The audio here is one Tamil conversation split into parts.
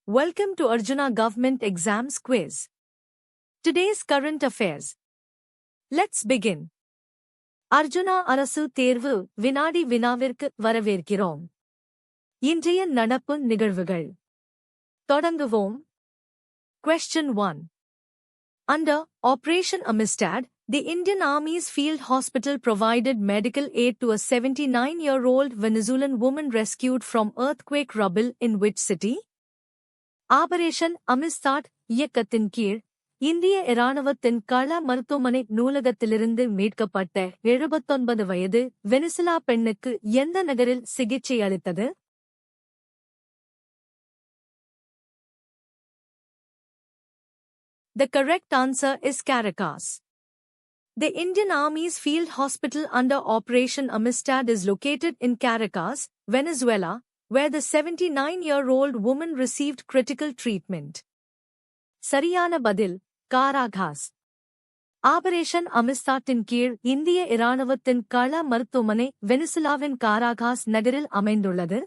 Welcome to Arjuna Government Exams Quiz. Today's current affairs. Let's begin. Arjuna Arasu தேர்வு வினாடி வினாவிற்கு வரவேற்கிறோம். இன்றைய நடப்பு நிகழ்வுகள். தொடங்குவோம். Question 1. Under Operation Amistad, the Indian Army's field hospital provided medical aid to a 79-year-old Venezuelan woman rescued from earthquake rubble in which city? Operation Amistad இயக்கத்தின் கீழ் இந்திய இராணுவத்தின் கள மருத்துவமனை நூலகத்திலிருந்து மீட்கப்பட்ட 79 வயது வெனிசுலா பெண்ணுக்கு எந்த நகரில் சிகிச்சை அளித்தது? The correct answer is Caracas. The Indian Army's field hospital under Operation Amistad is located in Caracas, Venezuela, where the 79-year-old woman received critical treatment. சரியான பதில் காராகாஸ். ஆபரேஷன் அமிஸ்தாட்டின் கீழ் இந்திய இராணுவத்தின் கள மருத்துவமனை வெனிசுலாவின் காராகாஸ் நகரில் அமைந்துள்ளது.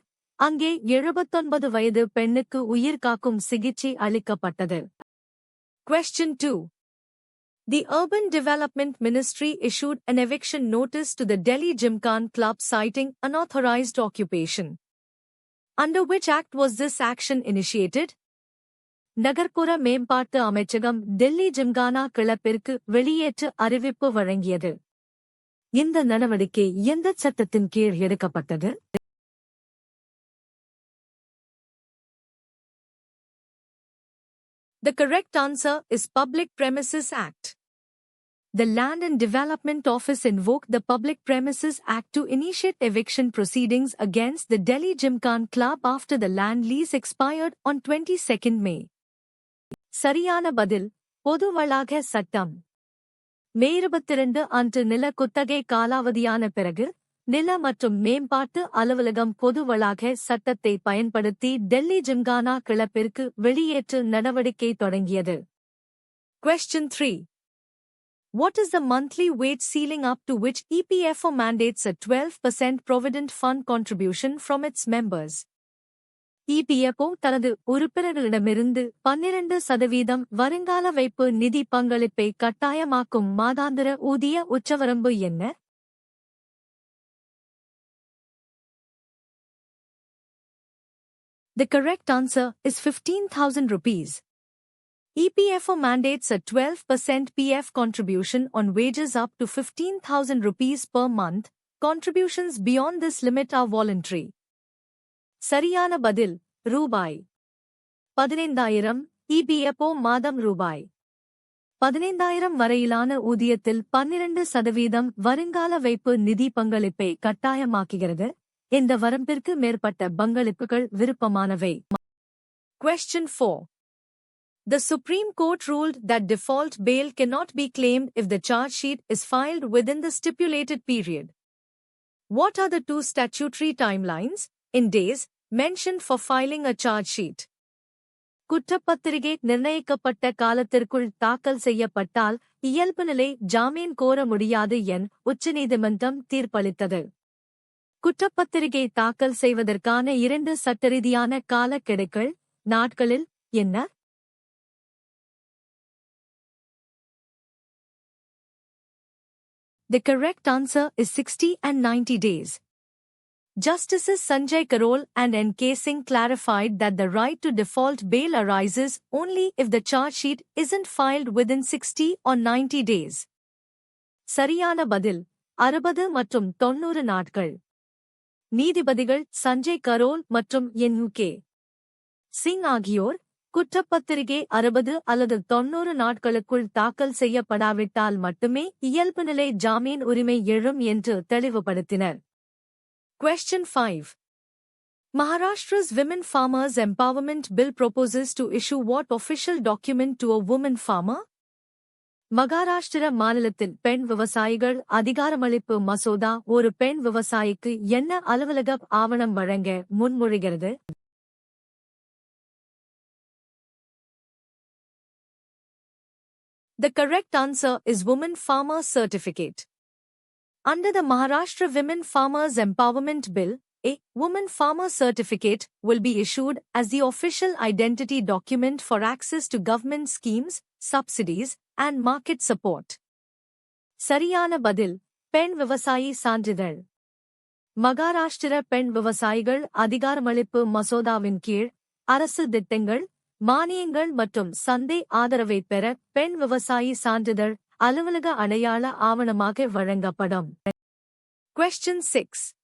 அங்கே 79 வயது பெண்ணுக்கு உயிர்காக்கும் சிகிச்சை அளிக்கப்பட்டது. Question 2. The Urban Development Ministry issued an eviction notice to the Delhi Gymkhana Club citing unauthorized occupation. Under which act was this action initiated? நகர்ப்புற மேம்பாட்டு அமைச்சகம் டெல்லி ஜிம்கானா கிளப்பிற்கு வெளியேற்று அறிவிப்பு வழங்கியது. இந்த நடவடிக்கை எந்த சட்டத்தின் கீழ் எடுக்கப்பட்டது? The correct answer is Public Premises Act. The Land and Development Office invoked the Public Premises Act to initiate eviction proceedings against the Delhi Gymkhana Club after the land lease expired on 22nd May. சரியான பதில் பொது வளாக சட்டம். மே 22 அன்று நில குத்தகை காலாவதியான பிறகு நில மற்றும் மேம்பாட்டு அலுவலகம் பொது வளாக சட்டத்தை பயன்படுத்தி டெல்லி ஜிம்கானா கிளப்பிற்கு வெளியேற்று நடவடிக்கை தொடங்கியது. Question 3. What is the monthly wage ceiling up to which EPFO mandates a 12% Provident Fund contribution from its members? EPFO தனது உறுப்பினர்களிடமிருந்து 12% வருங்கால வைப்பு நிதி பங்களிப்பை கட்டாயமாக்கும் மாதாந்திர ஊதிய உச்சவரம்பு என்ன? The correct answer is 15,000 rupees. EPFO mandates a 12% PF contribution on wages up to 15,000 rupees per month. Contributions beyond this limit are voluntary. சரியான பதில் ரூபாய் 15,000 EPFO மாதம் ரூபாய் 15,000 வரையிலான ஊதியத்தில் 12% வருங்கால வைப்பு நிதி பங்களிப்பை கட்டாயமாக்குகிறது. இந்த வரம்பிற்கு மேற்பட்ட பங்களிப்புகள் விருப்பமானவை. Question 4. The Supreme Court ruled that default bail cannot be claimed if the charge sheet is filed within the stipulated period. What are the two statutory timelines, in days, mentioned for filing a charge sheet? குற்றப்பத்திரிகை நிர்ணயிக்கப்பட்ட காலத்திற்குள் தாக்கல் செய்யப்பட்டால் இயல்புநிலை ஜாமீன் கோர முடியாது என உச்சநீதிமன்றம் தீர்ப்பளித்தது. குற்றப்பத்திரிகை தாக்கல் செய்வதற்கான 2 சட்டரீதியான காலக்கெடுக்கள் நாட்களில் என்ன? The correct answer is 60 and 90 days. Justices Sanjay Karol and N.K. Singh clarified that the right to default bail arises only if the charge sheet isn't filed within 60 or 90 days. சரியான பதில் 60 மற்றும் 90 நாட்கள். நீதிபதிகள் சஞ்சய் கரோல் மற்றும் N.K. சிங் ஆகியோர் குற்றப்பத்திரிகை 60 அல்லது 90 நாட்களுக்குள் தாக்கல் செய்யப்படாவிட்டால் மட்டுமே இயல்புநிலை ஜாமீன் உரிமை எழும் என்று தெளிவுபடுத்தினர். Question 5. Maharashtra's Women Farmers Empowerment Bill proposes to issue what official document to a woman farmer? Maharashtra மாநிலத்தில் பெண் விவசாயிகள் அதிகாரமளிப்பு மசோதா ஒரு பெண் விவசாயிக்கு என்ன அலுவலக ஆவணம் வழங்க முன்மொழிகிறது? The correct answer is Woman Farmer Certificate. Under the Maharashtra Women Farmers Empowerment Bill, A Woman Farmer Certificate will be issued as the official identity document for access to government schemes, subsidies, and market support. சரியான பதில் பெண் விவசாயி சான்றிதழ். மகாராஷ்டிர பெண் விவசாயிகள் அதிகாரமளிப்பு மசோதாவின் கீழ் அரசு திட்டங்கள், மானியங்கள் மற்றும் சந்தை ஆதரவைப் பெற பெண் விவசாயி சான்றிதழ் அலுவலக அடையாள ஆவணமாக வழங்கப்படும். Question 6.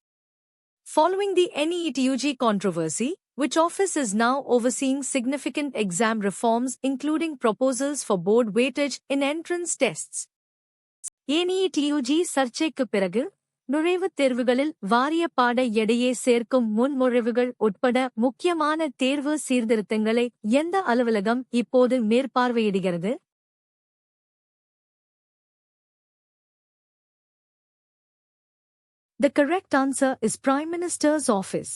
Following the NEET-UG controversy, which office is now overseeing significant exam reforms including proposals for board weightage in entrance tests? NEET-UG சர்ச்சைக்குப் பிறகு நுழைவுத் தேர்வுகளில் வாரிய பாட எடையை சேர்க்கும் முன்மொழிவுகள் உட்பட முக்கியமான தேர்வு சீர்திருத்தங்களை எந்த அலுவலகம் இப்போது மேற்பார்வையிடுகிறது? The correct answer is Prime Minister's Office.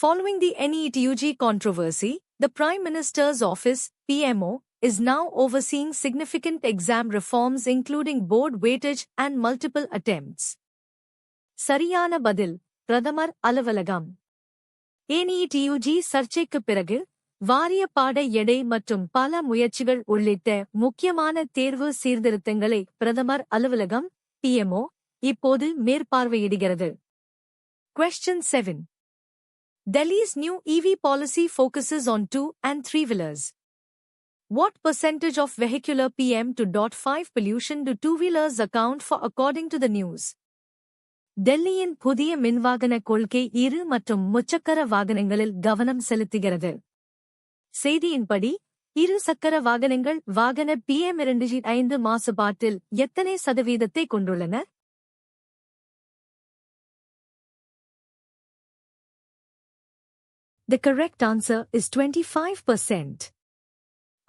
Following the NEET-UG controversy, the Prime Minister's Office, PMO, is now overseeing significant exam reforms including board weightage and multiple attempts. சரியான பதில் பிரதமர் அலுவலகம். NEET-UG சர்ச்சைக்குப் பிறகு வாரிய பாட எடை மற்றும் பல முயற்சிகள் உள்ளிட்ட முக்கியமான தேர்வு சீர்திருத்தங்களை பிரதமர் அலுவலகம், PMO, இப்போது மேற்பார்வையிடுகிறது. Question 7. Delhi's new EV policy focuses on 2 and 3-wheelers. What percentage of vehicular PM2.5 pollution do two-wheelers account for according to the news? டெல்லியின் புதிய மின்வாகன கொள்கை இரு மற்றும் முச்சக்கர வாகனங்களில் கவனம் செலுத்துகிறது. செய்தியின்படி இரு சக்கர வாகனங்கள் வாகன PM2.5 மாசுபாட்டில் எத்தனை சதவீதத்தை கொண்டுள்ளன? The correct answer is 25%.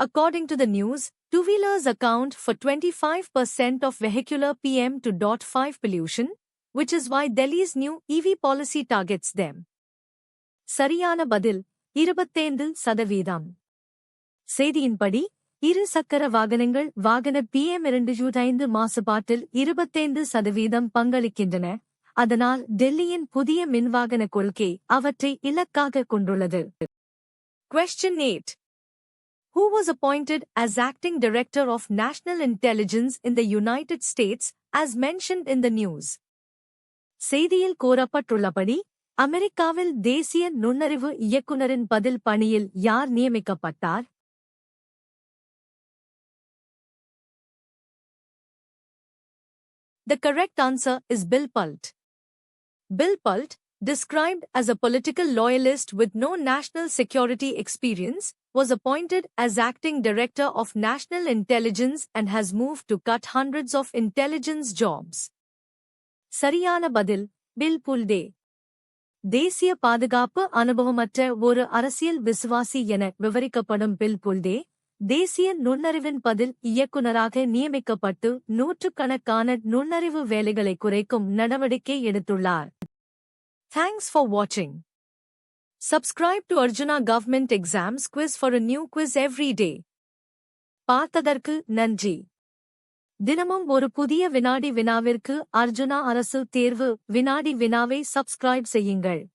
According to the news, two-wheelers account for 25% of vehicular PM2.5 pollution, which is why Delhi's new EV policy targets them. சரியான பதில் 25%. செய்தியின்படி இரு சக்கர வாகனங்கள் வாகன PM2.5 மாசுபாட்டில் 25% பங்களிக்கின்றன. அதனால் டெல்லியின் புதிய மின்வாகன கொள்கை அவற்றை இலக்காக கொண்டுள்ளது. Question 8. Who was appointed as acting director of national intelligence in the United States as mentioned in the news? செய்தியில் கூறப்பட்டுள்ளபடி அமெரிக்காவில் தேசிய நுண்ணறிவு இயக்குனரின் பதில் பணியில் யார் நியமிக்கப்பட்டார்? The correct answer is Bill Pult. Bill Pult, described as a political loyalist with no national security experience, was appointed as acting director of national intelligence and has moved to cut hundreds of intelligence jobs. சரியான பதில் பில் புல்டே. தேசிய பாதுகாப்பு அனுபவமற்ற ஒரு அரசியல் விசுவாசி என விவரிக்கப்படும் பில் புல்டே, தேசிய நுண்ணறிவின் பதில் இயக்குனராக நியமிக்கப்பட்டு நூற்றுக்கணக்கான நுண்ணறிவு வேலைகளை குறைக்கும் நடவடிக்கை எடுத்துள்ளார். Thanks for watching. Subscribe to Arjuna Government Exams Quiz for a new quiz every day. பார்த்ததற்கு நன்றி. தினமும் ஒரு புதிய வினாடி வினாவிற்கு அர்ஜுனா அரசு தேர்வு வினாடி வினாவை சப்ஸ்கிரைப் செய்யுங்கள்.